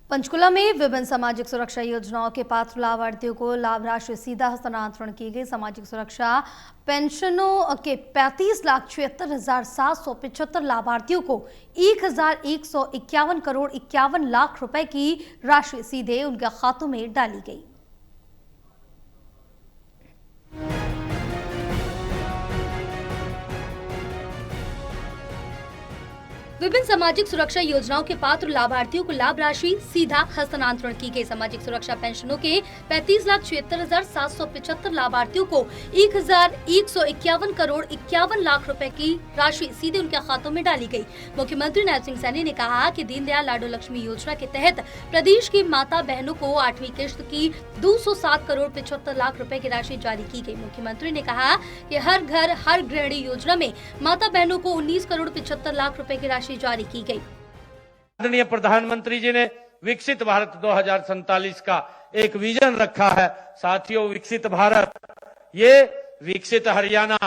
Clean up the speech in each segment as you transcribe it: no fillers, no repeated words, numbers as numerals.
पंचकुला में विभिन्न सामाजिक सुरक्षा योजनाओं के पात्र लाभार्थियों को लाभ राशि सीधा हस्तांतरण की गई। सामाजिक सुरक्षा पेंशनों के 35,76,775 लाभार्थियों को 1,151 करोड़ 51 लाख रुपए की राशि सीधे उनके खातों में डाली गई। विभिन्न सामाजिक सुरक्षा योजनाओं के पात्र लाभार्थियों को लाभ राशि सीधा हस्तांतरण की गई। सामाजिक सुरक्षा पेंशनों के 35,76,775 लाभार्थियों को 1,151 करोड़ 51 लाख रुपए की राशि सीधे उनके खातों में डाली गई। मुख्यमंत्री नायब सिंह सैनी ने कहा कि दीनदयाल लाडो लक्ष्मी योजना के तहत प्रदेश की माता बहनों को 8वीं किश्त की 207 करोड़ 75 लाख रुपए की राशि जारी की गई। मुख्यमंत्री ने कहा कि हर घर हर गृहिणी योजना में माता बहनों को 19 करोड़ 75 लाख रुपए की राशि जारी की गई। आदरणीय प्रधानमंत्री जी ने विकसित भारत 2047 का एक विजन रखा है। साथियों, विकसित भारत, ये विकसित हरियाणा,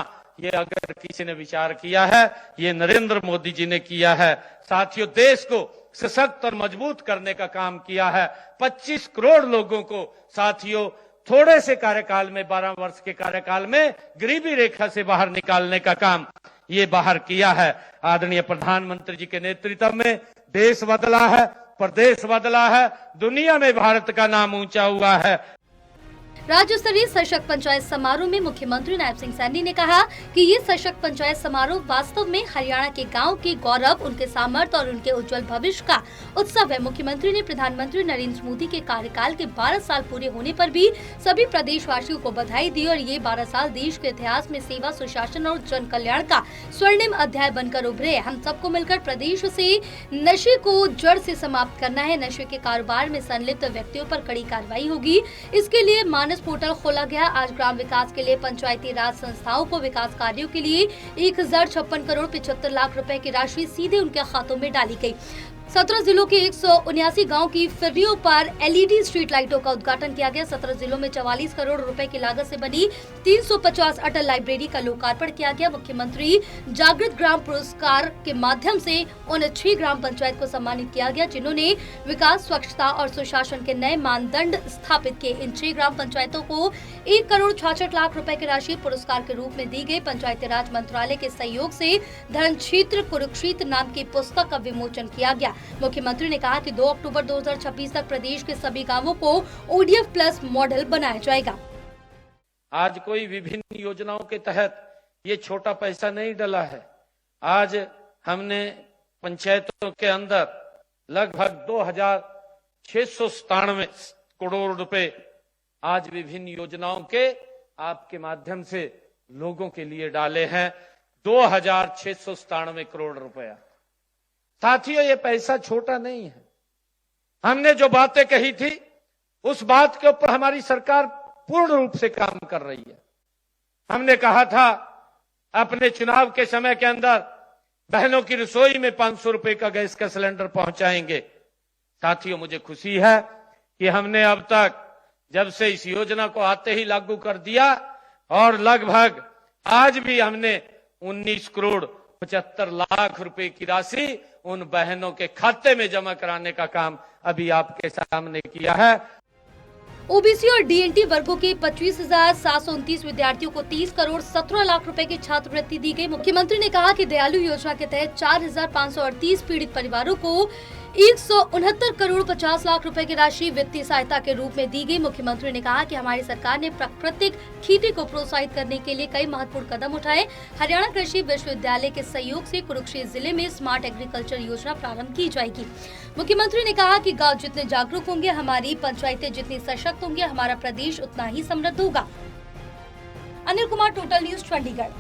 ये अगर किसी ने विचार किया है, ये नरेंद्र मोदी जी ने किया है। साथियों, देश को सशक्त और मजबूत करने का काम किया है। 25 करोड़ लोगों को साथियों थोड़े से कार्यकाल में, 12 वर्ष के कार्यकाल में गरीबी रेखा से बाहर निकालने का काम ये बाहर किया है। आदरणीय प्रधानमंत्री जी के नेतृत्व में देश बदला है, प्रदेश बदला है, दुनिया में भारत का नाम ऊंचा हुआ है। राज्य स्तरीय सशक्त पंचायत समारोह में मुख्यमंत्री नायब सिंह सैनी ने कहा कि ये सशक्त पंचायत समारोह वास्तव में हरियाणा के गांव के गौरव, उनके सामर्थ्य और उनके उज्जवल भविष्य का उत्सव है। मुख्यमंत्री ने प्रधानमंत्री नरेंद्र मोदी के कार्यकाल के 12 साल पूरे होने पर भी सभी प्रदेशवासियों को बधाई दी और ये 12 साल देश के इतिहास में सेवा, सुशासन और जन कल्याण का स्वर्णिम अध्याय बनकर उभरे। हम सबको मिलकर प्रदेश से नशे को जड़ से समाप्त करना है। नशे के कारोबार में संलिप्त व्यक्तियों पर कड़ी कार्रवाई होगी। इसके लिए पोर्टल खोला गया। आज ग्राम विकास के लिए पंचायती राज संस्थाओं को विकास कार्यों के लिए 1,056 करोड़ 75 लाख रुपए की राशि सीधे उनके खातों में डाली गई। 17 जिलों के 179 गांव की फिरियों पर LED स्ट्रीट लाइटों का उद्घाटन किया गया। 17 जिलों में 44 करोड़ रुपए की लागत से बनी 350 अटल लाइब्रेरी का लोकार्पण किया गया। मुख्यमंत्री जागृत ग्राम पुरस्कार के माध्यम से उन 6 ग्राम पंचायत को सम्मानित किया गया जिन्होंने विकास, स्वच्छता और सुशासन के नए मानदंड स्थापित किए। इन 6 ग्राम पंचायतों को 1 करोड़ 66 लाख रुपए की राशि पुरस्कार के रूप में दी गई। पंचायती राज मंत्रालय के सहयोग से धर्म क्षेत्र कुरुक्षेत्र नाम की पुस्तक का विमोचन किया गया। मुख्यमंत्री ने कहा कि 2 अक्टूबर 2026 तक प्रदेश के सभी गांवों को ODF प्लस मॉडल बनाया जाएगा। आज कोई विभिन्न योजनाओं के तहत ये छोटा पैसा नहीं डला है। आज हमने पंचायतों के अंदर लगभग 2,697 करोड़ रुपए आज विभिन्न योजनाओं के आपके माध्यम से लोगों के लिए डाले हैं। 2,697 करोड़ रुपया। साथियों, ये पैसा छोटा नहीं है। हमने जो बातें कही थी उस बात के ऊपर हमारी सरकार पूर्ण रूप से काम कर रही है। हमने कहा था अपने चुनाव के समय के अंदर बहनों की रसोई में 500 रुपए का गैस का सिलेंडर पहुंचाएंगे। साथियों, मुझे खुशी है कि हमने अब तक जब से इस योजना को आते ही लागू कर दिया और लगभग आज भी हमने 19 करोड़ 75 लाख रुपए की राशि उन बहनों के खाते में जमा कराने का काम अभी आपके सामने किया है। ओबीसी और DNT वर्गों के 25,729 विद्यार्थियों को 30 करोड़ 17 लाख रुपए की छात्रवृत्ति दी गई। मुख्यमंत्री ने कहा कि दयालु योजना के तहत 4,538 पीड़ित परिवारों को 169 करोड़ 50 लाख रुपए की राशि वित्तीय सहायता के रूप में दी गई। मुख्यमंत्री ने कहा कि हमारी सरकार ने प्राकृतिक खेती को प्रोत्साहित करने के लिए कई महत्वपूर्ण कदम उठाए। हरियाणा कृषि विश्वविद्यालय के सहयोग से कुरुक्षेत्र जिले में स्मार्ट एग्रीकल्चर योजना प्रारंभ की जाएगी। मुख्यमंत्री ने कहा कि गांव जितने जागरूक होंगे, हमारी पंचायतें जितनी सशक्त होंगी, हमारा प्रदेश उतना ही समृद्ध होगा। Anil Kumar, total news, Chandigarh.